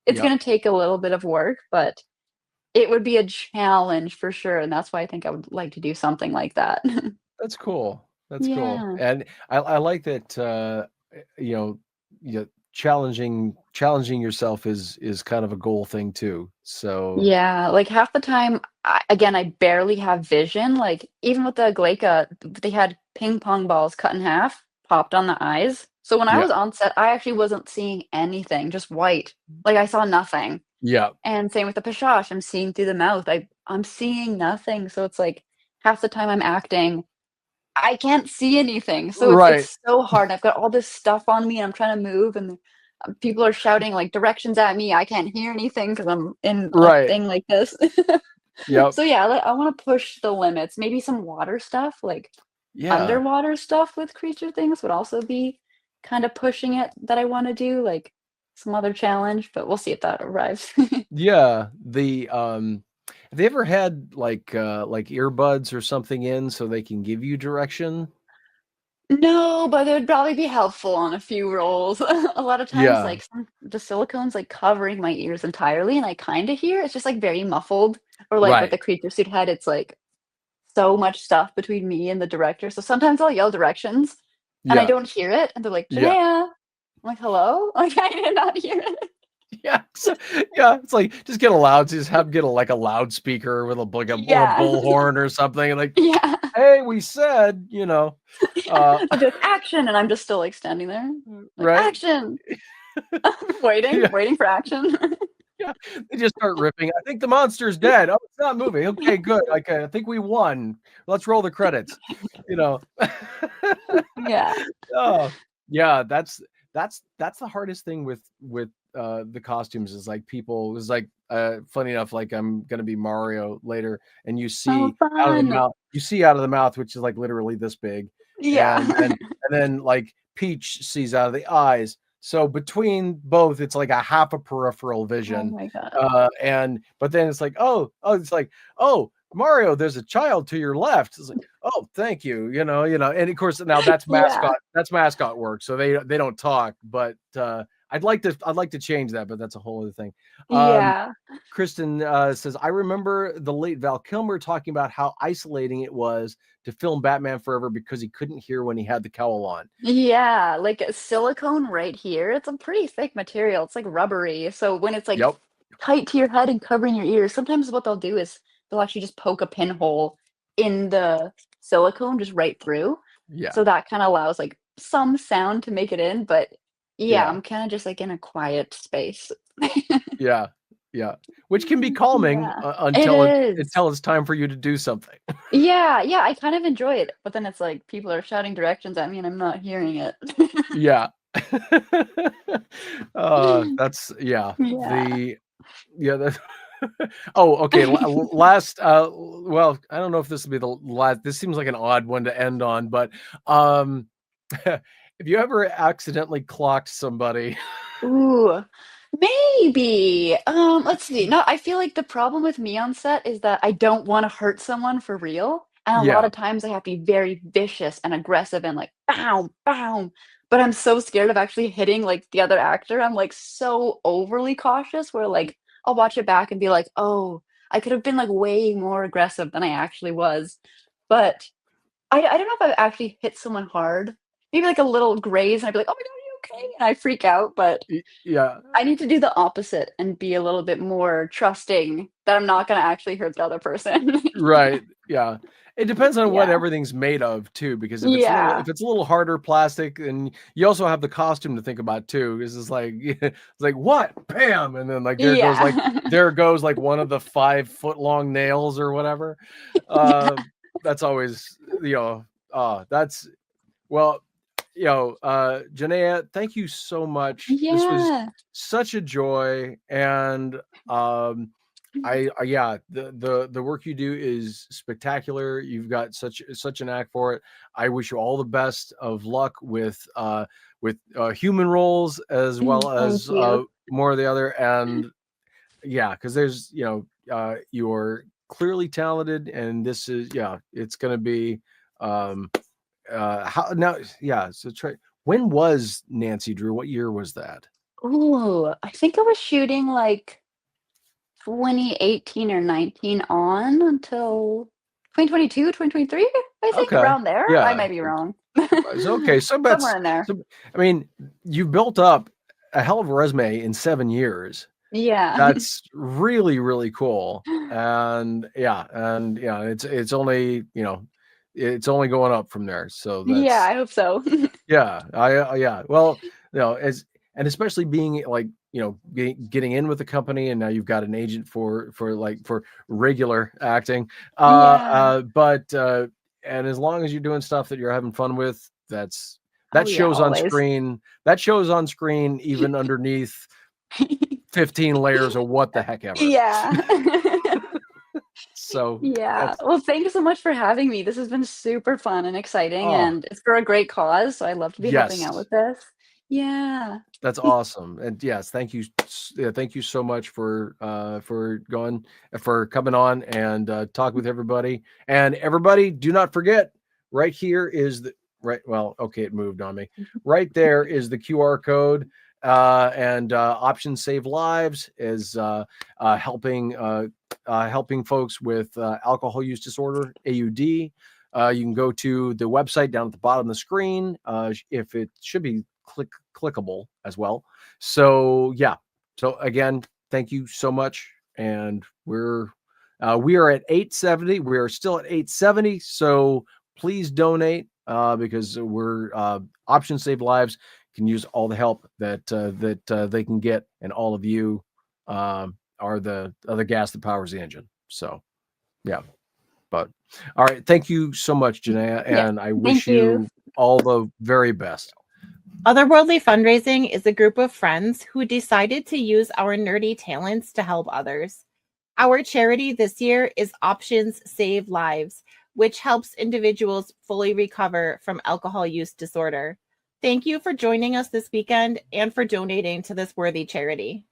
It's Yeah. gonna take a little bit of work, but it would be a challenge for sure, and that's why I think I would like to do something like that. That's cool. That's cool. Yeah. And I like that. You know, challenging yourself is kind of a goal thing too. So Yeah, like half the time, I barely have vision. Like even with the Glacier, they had ping pong balls cut in half, popped on the eyes. So when I yeah, was on set, I actually wasn't seeing anything, just white. Like I saw nothing. yeah, And same with the Pishosh, I'm seeing through the mouth. I'm seeing nothing. So it's like half the time I'm acting, I can't see anything. So right, it's so hard. I've got all this stuff on me and I'm trying to move and people are shouting like directions at me. I can't hear anything because I'm in a right. thing like this. Yep. So yeah, I want to push the limits. Maybe some water stuff, like Yeah. underwater stuff with creature things would also be kind of pushing it that I want to do, like some other challenge, but we'll see if that arrives. Yeah. Have they ever had like earbuds or something in so they can give you direction? No, but it would probably be helpful on a few rolls. A lot of times, Yeah. like the silicone's like covering my ears entirely, and I kind of hear it's just like very muffled. Or like with Right. the creature suit head, it's like so much stuff between me and the director. So sometimes I'll yell directions and I Yeah. don't hear it. And they're like, Yeah. Jenaya. I'm like, hello? Like, I did not hear it. Yeah. It's like just get a loudspeaker with a like a or a Yeah. bullhorn or something like, Yeah. hey, we said, They'll be like, action. And I'm just still like standing there, like, right. action. Yeah. Waiting for action. Yeah, they just start ripping. I think the monster's dead. Oh, it's not moving. Okay, good. I think we won. Let's roll the credits. You know. Yeah. Oh, yeah. That's the hardest thing with the costumes is like people is like funny enough. Like I'm gonna be Mario later, and you Oh, see out of the fun. mouth. You see out of the mouth, which is like literally this big, Yeah. and then like Peach sees out of the eyes. So between both, it's like a half a peripheral Oh vision. my God. But then it's like, it's like, oh, Mario, there's a child to your left. It's like, oh, thank you. And of course now that's Yeah. mascot work. So they don't talk, but I'd like to change that, but that's a whole other thing. Um, Yeah. Kristen says, I remember the late Val Kilmer talking about how isolating it was to film Batman Forever because he couldn't hear when he had the cowl on. Yeah, like a silicone right here. It's a pretty thick material. It's like rubbery. So when it's like Yep. tight to your head and covering your ears, sometimes what they'll do is they'll actually just poke a pinhole in the silicone just right through. Yeah. So that kind of allows like some sound to make it in. But yeah, Yeah. I'm kind of just like in a quiet space. Yeah. Yeah, which can be calming Yeah. until It is. until it's time for you to do something. Yeah, yeah, I kind of enjoy it, but then it's like people are shouting directions at me and I'm not hearing it. Yeah. That's yeah. Yeah. That oh, okay. Last well, I don't know if this will be the last. This seems like an odd one to end on, but have you ever accidentally clocked somebody? Ooh, maybe. Let's see. No, I feel like the problem with me on set is that I don't want to hurt someone for real. And a lot Yeah. of times I have to be very vicious and aggressive and like bam, bam. But I'm so scared of actually hitting like the other actor. I'm like so overly cautious where like I'll watch it back and be like, oh, I could have been like way more aggressive than I actually was. But I don't know if I've actually hit someone hard. Maybe like a little graze and I'd be like, oh my God, are you okay? And I freak out, but Yeah. I need to do the opposite and be a little bit more trusting that I'm not gonna actually hurt the other person. Right. Yeah. It depends on what Yeah. everything's made of too, because Yeah. if it's a little harder plastic, and you also have the costume to think about too. This is like it's like what? Bam! And then like Yeah. there goes like one of the 5-foot long nails or whatever. Yeah. That's always that's well, Jenaya, thank you so much. This was Yeah. such a joy, and yeah, the work you do is spectacular. You've got such an knack for it. I wish you all the best of luck with human roles as well Thank as you. more of the other. And yeah, because there's you're clearly talented, and this is it's gonna be how now so try when was Nancy Drew? What year was that? Ooh, I think I was shooting like 2018 or 19 on until 2022, 2023, I think, Okay. around there. I Yeah. might be wrong. It's okay. Somewhere in there. I mean, you built up a hell of a resume in 7 years. Yeah. That's really, really cool. And it's only, it's only going up from there. So Yeah, that's I hope so. yeah. Yeah. Well, and especially being like, getting in with the company, and now you've got an agent for regular acting. Yeah. But and as long as you're doing stuff that you're having fun with, that Oh, yeah, shows on always. screen. That shows on screen even underneath 15 layers of what the heck ever. Yeah. So Yeah. Well, thank you so much for having me. This has been super fun and exciting, oh and it's for a great cause, so I'd love to be helping out yes, with this. Yeah. that's awesome. And yes, thank you. Thank you so much for coming on and talk with everybody. And everybody, do not forget, right here is the right. Well, okay, it moved on me. Right there is the QR code. And Options Save Lives is helping folks with alcohol use disorder, AUD. You can go to the website down at the bottom of the screen. If it should be clickable as well. So yeah. So again, thank you so much. And we are at 870. We are still at 870. So please donate because we're Options Save Lives can use all the help that they can get, and all of you are the other gas that powers the engine. So yeah. But all right, thank you so much, Jenaya, Yeah. and I Thank wish you all the very best. Otherworldly Fundraising is a group of friends who decided to use our nerdy talents to help others. Our charity this year is Options Save Lives, which helps individuals fully recover from alcohol use disorder. Thank you for joining us this weekend and for donating to this worthy charity.